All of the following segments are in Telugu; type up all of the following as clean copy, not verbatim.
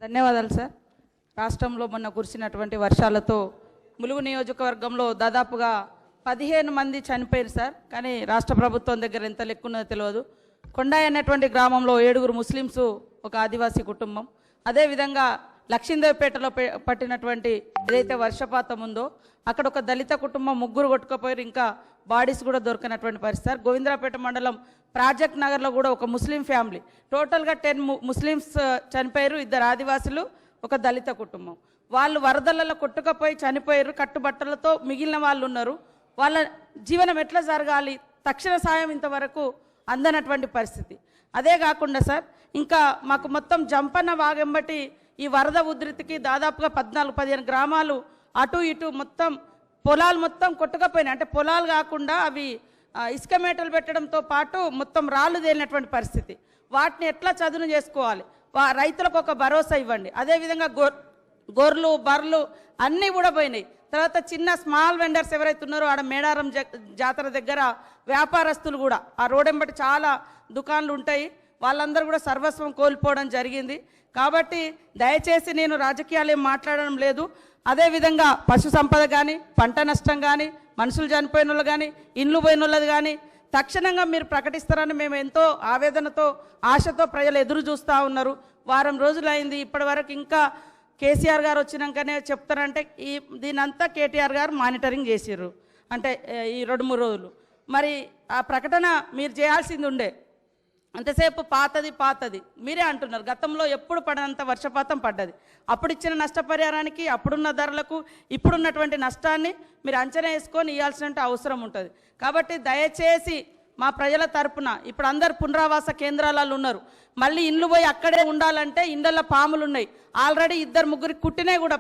ధన్యవాదాలు సార్. రాష్ట్రంలో మొన్న కురిసినటువంటి వర్షాలతో ములుగు నియోజకవర్గంలో దాదాపుగా 15 మంది చనిపోయారు సార్. కానీ రాష్ట్ర ప్రభుత్వం దగ్గర ఎంత లెక్కున్నదో తెలియదు. కొండాయి అనేటువంటి గ్రామంలో 7 ముస్లిమ్స్, ఒక ఆదివాసీ కుటుంబం. అదేవిధంగా లక్షిందేవిపేటలో పట్టినటువంటి ఏదైతే వర్షపాతం ఉందో అక్కడ ఒక దళిత కుటుంబం 3 కొట్టుకుపోయారు. ఇంకా బాడీస్ కూడా దొరికినటువంటి పరిస్థితి సార్. గోవిందరాపేట మండలం ప్రాజెక్ట్ నగర్లో కూడా ఒక ముస్లిం ఫ్యామిలీ, టోటల్గా 10 ముస్లిమ్స్ చనిపోయారు, 2 ఆదివాసులు, ఒక దళిత కుటుంబం. వాళ్ళు వరదలలో కొట్టుకుపోయి చనిపోయారు. కట్టుబట్టలతో మిగిలిన వాళ్ళు ఉన్నారు. వాళ్ళ జీవనం ఎట్లా జరగాలి, తక్షణ సాయం ఇంతవరకు అందనటువంటి పరిస్థితి. అదే కాకుండా సార్, ఇంకా మాకు మొత్తం జంపన్న వాగంబటి ఈ వరద ఉధృతికి దాదాపుగా 14-15 గ్రామాలు అటు ఇటు మొత్తం పొలాలు మొత్తం కొట్టుకుపోయినాయి. అంటే పొలాలు కాకుండా అవి ఇసుక మేటలు పెట్టడంతో పాటు మొత్తం రాళ్ళు తేలినటువంటి పరిస్థితి. వాటిని ఎట్లా చదును చేసుకోవాలి, రైతులకు ఒక భరోసా ఇవ్వండి. అదేవిధంగా గొర్రెలు బర్రెలు అన్నీ కూడా పోయినాయి. తర్వాత చిన్న స్మాల్ వెండర్స్ ఎవరైతే ఉన్నారో ఆడ మేడారం జాతర దగ్గర వ్యాపారస్తులు కూడా, ఆ రోడెంబటి చాలా దుకాణాలు ఉంటాయి, వాళ్ళందరూ కూడా సర్వస్వం కోల్పోవడం జరిగింది. కాబట్టి దయచేసి నేను రాజకీయాలు ఏం మాట్లాడడం లేదు. అదేవిధంగా పశు సంపద కానీ, పంట నష్టం కానీ, మనుషులు చనిపోయిన వాళ్ళు కానీ, ఇండ్లు పోయిన వాళ్ళది కానీ తక్షణంగా మీరు ప్రకటిస్తారని మేము ఎంతో ఆవేదనతో, ఆశతో ప్రజలు ఎదురు చూస్తూ ఉన్నారు. వారం రోజులైంది, ఇప్పటి వరకు ఇంకా కేసీఆర్ గారు వచ్చినాకనే చెప్తారంటే దీనంతా కేటీఆర్ గారు మానిటరింగ్ చేసిర్రు. అంటే ఈ 2-3 రోజులు మరి ఆ ప్రకటన మీరు చేయాల్సింది ఉండే. అంతసేపు పాతది మీరే అంటున్నారు. గతంలో ఎప్పుడు పడనంత వర్షపాతం పడ్డది. అప్పుడు ఇచ్చిన నష్టపరిహారానికి, అప్పుడున్న ధరలకు, ఇప్పుడున్నటువంటి నష్టాన్ని మీరు అంచనా వేసుకొని ఇవ్వాల్సిన అవసరం ఉంటుంది. కాబట్టి దయచేసి మా ప్రజల తరపున ఇప్పుడు అందరు పునరావాస కేంద్రాలలో ఉన్నారు. మళ్ళీ ఇండ్లు పోయి అక్కడే ఉండాలంటే ఇండ్లలో పాములు ఉన్నాయి. ఆల్రెడీ 2-3 కుట్టినాయి కూడా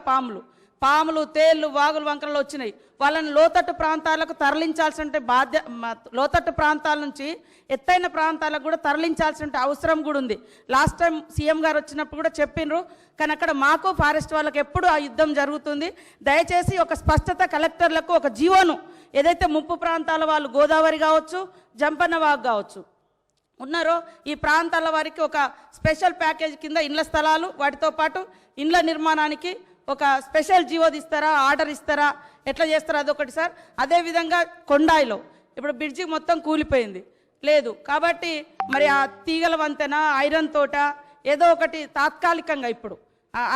పాములు, తేళ్లు, వాగులు, వంకరలు వచ్చినాయి. వాళ్ళని లోతట్టు ప్రాంతాలకు తరలించాల్సిన లోతట్టు ప్రాంతాల నుంచి ఎత్తైన ప్రాంతాలకు కూడా తరలించాల్సిన అవసరం కూడా ఉంది. లాస్ట్ టైం సీఎం గారు వచ్చినప్పుడు కూడా చెప్పిండ్రు. కానీ అక్కడ మాకు ఫారెస్ట్ వాళ్ళకి ఎప్పుడు ఆ యుద్ధం జరుగుతుంది. దయచేసి ఒక స్పష్టత కలెక్టర్లకు, ఒక జీవోను ఏదైతే ముప్పు ప్రాంతాల వాళ్ళు గోదావరి కావచ్చు, జంపన్న వాగు కావచ్చు ఉన్నారో ఈ ప్రాంతాల వారికి ఒక స్పెషల్ ప్యాకేజ్ కింద ఇండ్ల స్థలాలు, వాటితో పాటు ఇండ్ల నిర్మాణానికి ఒక స్పెషల్ జీవో ఇస్తారా, ఆర్డర్ ఇస్తారా, ఎట్లా చేస్తారా అదొకటి సార్. అదేవిధంగా కొండాయిలో ఇప్పుడు బ్రిడ్జి మొత్తం కూలిపోయింది లేదు. కాబట్టి మరి ఆ తీగల వంతెన, ఐరన్ తోట ఏదో ఒకటి తాత్కాలికంగా ఇప్పుడు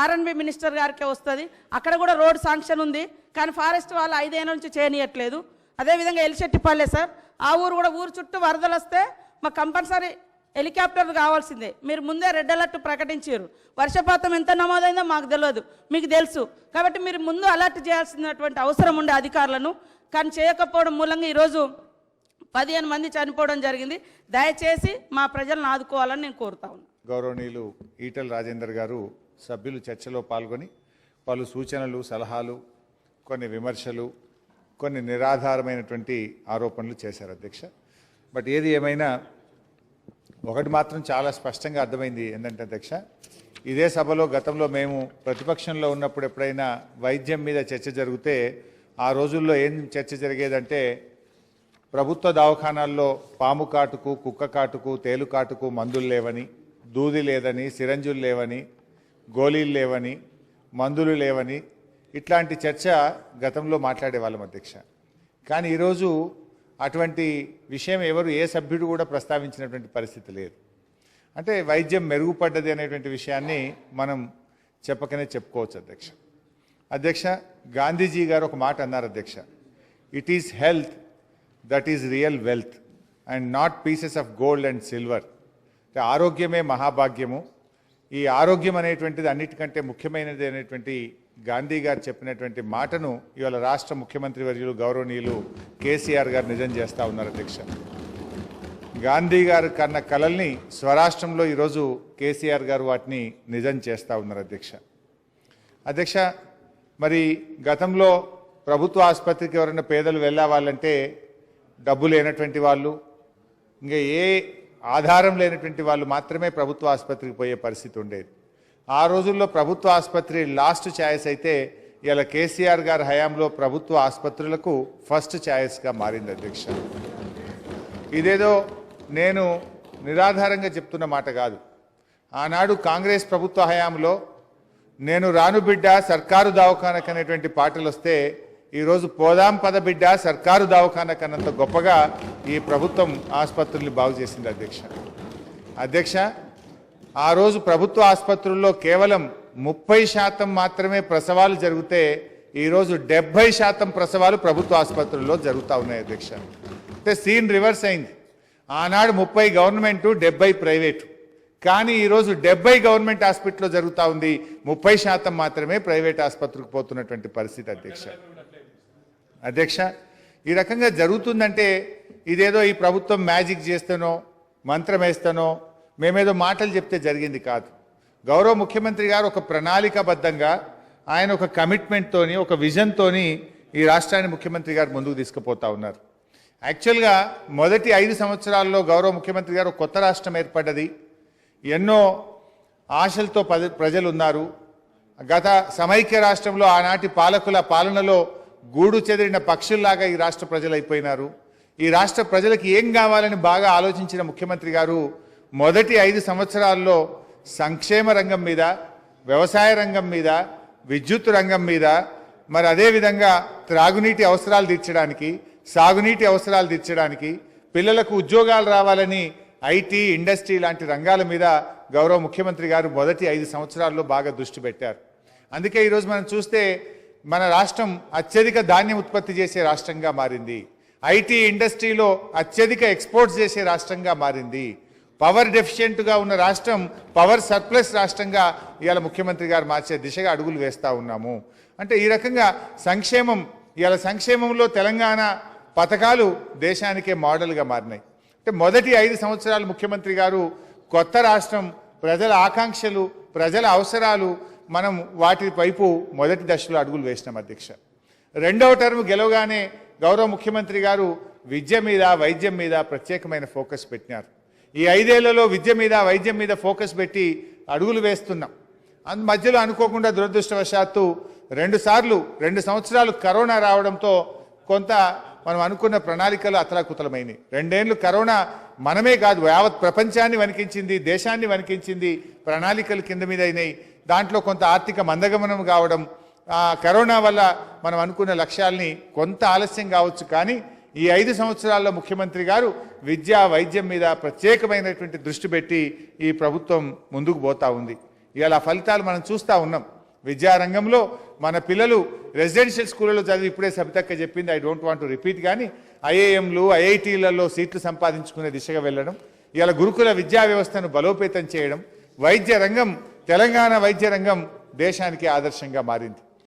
ఆర్ఎన్బి మినిస్టర్ గారికే వస్తుంది. అక్కడ కూడా రోడ్ శాంక్షన్ ఉంది, కానీ ఫారెస్ట్ వాళ్ళు 5 ఏళ్ళ నుంచి చేయనీయట్లేదు. అదేవిధంగా ఎలిశెట్టిపల్లె సార్, ఆ ఊరు కూడా ఊరు చుట్టూ వరదలు వస్తే మాకు కంపల్సరీ హెలికాప్టర్ కావాల్సిందే. మీరు ముందే రెడ్ అలర్ట్ ప్రకటించారు. వర్షపాతం ఎంత నమోదైందో మాకు తెలియదు, మీకు తెలుసు. కాబట్టి మీరు ముందు అలర్ట్ చేయాల్సినటువంటి అవసరం ఉండే అధికారులను. కానీ చేయకపోవడం మూలంగా ఈరోజు 15 మంది చనిపోవడం జరిగింది. దయచేసి మా ప్రజలను ఆదుకోవాలని నేను కోరుతా ఉన్నాను. గౌరవనీయులు ఈటెల రాజేందర్ గారు సభ్యులు చర్చలో పాల్గొని పలు సూచనలు, సలహాలు, కొన్ని విమర్శలు, కొన్ని నిరాధారమైనటువంటి ఆరోపణలు చేశారు అధ్యక్ష. బట్ ఏది ఏమైనా ఒకటి మాత్రం చాలా స్పష్టంగా అర్థమైంది ఏంటంటే అధ్యక్ష, ఇదే సభలో గతంలో మేము ప్రతిపక్షంలో ఉన్నప్పుడు ఎప్పుడైనా వైద్యం మీద చర్చ జరిగితే ఆ రోజుల్లో ఏం చర్చ జరిగేదంటే ప్రభుత్వ దవాఖానాల్లో పాము కాటుకు, కుక్క కాటుకు, తేలు కాటుకు మందులు లేవని, దూది లేదని, సిరంజులు లేవని, గోళీలు లేవని, మందులు లేవని, ఇట్లాంటి చర్చ గతంలో మాట్లాడేవాళ్ళం అధ్యక్ష. కానీ ఈరోజు అటువంటి విషయం ఏ సభ్యుడు కూడా ప్రస్తావించినటువంటి పరిస్థితి లేదు. అంటే వైద్యం మెరుగుపడ్డది అనేటువంటి విషయాన్ని మనం చెప్పకనే చెప్పుకోవచ్చు అధ్యక్ష. అధ్యక్ష, గాంధీజీ గారు ఒక మాట అన్నారు అధ్యక్ష, it is health that is real wealth and not pieces of gold and silver. ఆరోగ్యమే మహాభాగ్యము. ఈ ఆరోగ్యం అనేటువంటిది అన్నిటికంటే ముఖ్యమైనది అనేటువంటి గాంధీ గారు చెప్పినటువంటి మాటను ఇవాళ రాష్ట్ర ముఖ్యమంత్రి వర్యులు గౌరవనీయులు కేసీఆర్ గారు నిజం చేస్తూ ఉన్నారు అధ్యక్ష. గాంధీ గారు కన్న కలల్ని స్వరాష్ట్రంలో ఈరోజు కేసీఆర్ గారు వాటిని నిజం చేస్తూ ఉన్నారు అధ్యక్ష. అధ్యక్ష, మరి గతంలో ప్రభుత్వ ఆసుపత్రికి ఎవరైనా పేదలు వెళ్ళాలంటే డబ్బు లేనటువంటి వాళ్ళు, ఇంకా ఏ ఆధారం లేనటువంటి వాళ్ళు మాత్రమే ప్రభుత్వ ఆసుపత్రికి పోయే పరిస్థితి ఉండేది. ఆ రోజుల్లో ప్రభుత్వ ఆసుపత్రి లాస్ట్ ఛాయిస్ అయితే ఇలా కేసీఆర్ గారి హయాంలో ప్రభుత్వ ఆసుపత్రులకు ఫస్ట్ ఛాయిస్గా మారింది అధ్యక్ష. ఇదేదో నేను నిరాధారంగా చెప్తున్న మాట కాదు. ఆనాడు కాంగ్రెస్ ప్రభుత్వ హయాంలో నేను రాను బిడ్డ సర్కారు దవాఖానకు అనేటువంటి పాటలు వస్తే ఈరోజు పోదాం పద బిడ్డ సర్కారు దవాఖానకు అన్నంత గొప్పగా ఈ ప్రభుత్వం ఆసుపత్రుల్ని బాగు చేసింది అధ్యక్ష. ఆ రోజు ప్రభుత్వ ఆసుపత్రుల్లో కేవలం 30% మాత్రమే ప్రసవాలు జరిగితే ఈరోజు 70% ప్రసవాలు ప్రభుత్వ ఆసుపత్రుల్లో జరుగుతూ ఉన్నాయి అధ్యక్ష. అంటే సీన్ రివర్స్ అయింది. ఆనాడు 30 గవర్నమెంటు 70 ప్రైవేటు, కానీ ఈరోజు 70 గవర్నమెంట్ హాస్పిటల్లో జరుగుతూ ఉంది, 30% మాత్రమే ప్రైవేట్ ఆసుపత్రికి పోతున్నటువంటి పరిస్థితి అధ్యక్ష. ఈ రకంగా జరుగుతుందంటే ఇదేదో ఈ ప్రభుత్వం మ్యాజిక్ చేస్తానో మంత్రం వేస్తానో మేమేదో మాటలు చెప్తే జరిగింది కాదు. గౌరవ ముఖ్యమంత్రి గారు ఒక ప్రణాళికాబద్ధంగా ఆయన ఒక కమిట్మెంట్తోని ఒక విజన్తోని ఈ రాష్ట్రాన్ని ముఖ్యమంత్రి గారు ముందుకు తీసుకుపోతా ఉన్నారు. యాక్చువల్గా మొదటి 5 సంవత్సరాల్లో గౌరవ ముఖ్యమంత్రి గారు కొత్త రాష్ట్రం ఏర్పడ్డది, ఎన్నో ఆశలతో ప్రజలు ఉన్నారు. గత సమైక్య రాష్ట్రంలో ఆనాటి పాలకుల పాలనలో గూడు చెదిరిన పక్షుల్లాగా ఈ రాష్ట్ర ప్రజలు అయిపోయినారు. ఈ రాష్ట్ర ప్రజలకు ఏం కావాలని బాగా ఆలోచించిన ముఖ్యమంత్రి గారు మొదటి 5 సంవత్సరాల్లో సంక్షేమ రంగం మీద, వ్యవసాయ రంగం మీద, విద్యుత్ రంగం మీద, మరి అదేవిధంగా త్రాగునీటి అవసరాలు తీర్చడానికి, సాగునీటి అవసరాలు తీర్చడానికి, పిల్లలకు ఉద్యోగాలు రావాలని ఐటీ, ఇండస్ట్రీ లాంటి రంగాల మీద గౌరవ ముఖ్యమంత్రి గారు మొదటి 5 సంవత్సరాల్లో బాగా దృష్టి పెట్టారు. అందుకే ఈరోజు మనం చూస్తే మన రాష్ట్రం అత్యధిక ధాన్యం ఉత్పత్తి చేసే రాష్ట్రంగా మారింది. ఐటీ ఇండస్ట్రీలో అత్యధిక ఎక్స్పోర్ట్స్ చేసే రాష్ట్రంగా మారింది. పవర్ డెఫిషియెంట్గా ఉన్న రాష్ట్రం పవర్ సర్ప్లస్ రాష్ట్రంగా ఇవాళ ముఖ్యమంత్రి గారు మార్చే దిశగా అడుగులు వేస్తూ ఉన్నాము. అంటే ఈ రకంగా ఇవాళ సంక్షేమంలో తెలంగాణ పథకాలు దేశానికే మోడల్గా మారినాయి. అంటే మొదటి 5 సంవత్సరాలు ముఖ్యమంత్రి గారు కొత్త రాష్ట్రం, ప్రజల ఆకాంక్షలు, ప్రజల అవసరాలు, మనం వాటి వైపు మొదటి దశలో అడుగులు వేసినాం అధ్యక్ష. రెండవ టర్మ్ గెలవగానే గౌరవ ముఖ్యమంత్రి గారు విద్య మీద, వైద్యం మీద ప్రత్యేకమైన ఫోకస్ పెట్టినారు. ఈ 5 ఏళ్లలో విద్య మీద, వైద్యం మీద ఫోకస్ పెట్టి అడుగులు వేస్తున్నాం. మధ్యలో అనుకోకుండా దురదృష్టవశాత్తు 2 సంవత్సరాలు కరోనా రావడంతో కొంత మనం అనుకున్న ప్రణాళికలు అతలాకుతలమైనవి. 2 ఏళ్ళు కరోనా మనమే కాదు యావత్ ప్రపంచాన్ని వణికించింది, దేశాన్ని వణికించింది. ప్రణాళికలు కింద మీద అయినాయి. దాంట్లో కొంత ఆర్థిక మందగమనం కావడం, కరోనా వల్ల మనం అనుకున్న లక్ష్యాల్ని కొంత ఆలస్యం కావచ్చు. కానీ ఈ 5 సంవత్సరాల్లో ముఖ్యమంత్రి గారు విద్య, వైద్యం మీద ప్రత్యేకమైనటువంటి దృష్టి పెట్టి ఈ ప్రభుత్వం ముందుకు పోతా ఉంది. ఇవాళ ఫలితాలు మనం చూస్తూ ఉన్నాం. విద్యారంగంలో మన పిల్లలు రెసిడెన్షియల్ స్కూళ్ళలో చదివి ఇప్పుడే సబితక్క చెప్పింది, I don't want to repeat, కానీ ఐఐఎంలు, ఐఐటీలలో సీట్లు సంపాదించుకునే దిశగా వెళ్ళడం, ఇవాళ గురుకుల విద్యా వ్యవస్థను బలోపేతం చేయడం, వైద్య రంగం, తెలంగాణ వైద్య రంగం దేశానికి ఆదర్శంగా మారింది.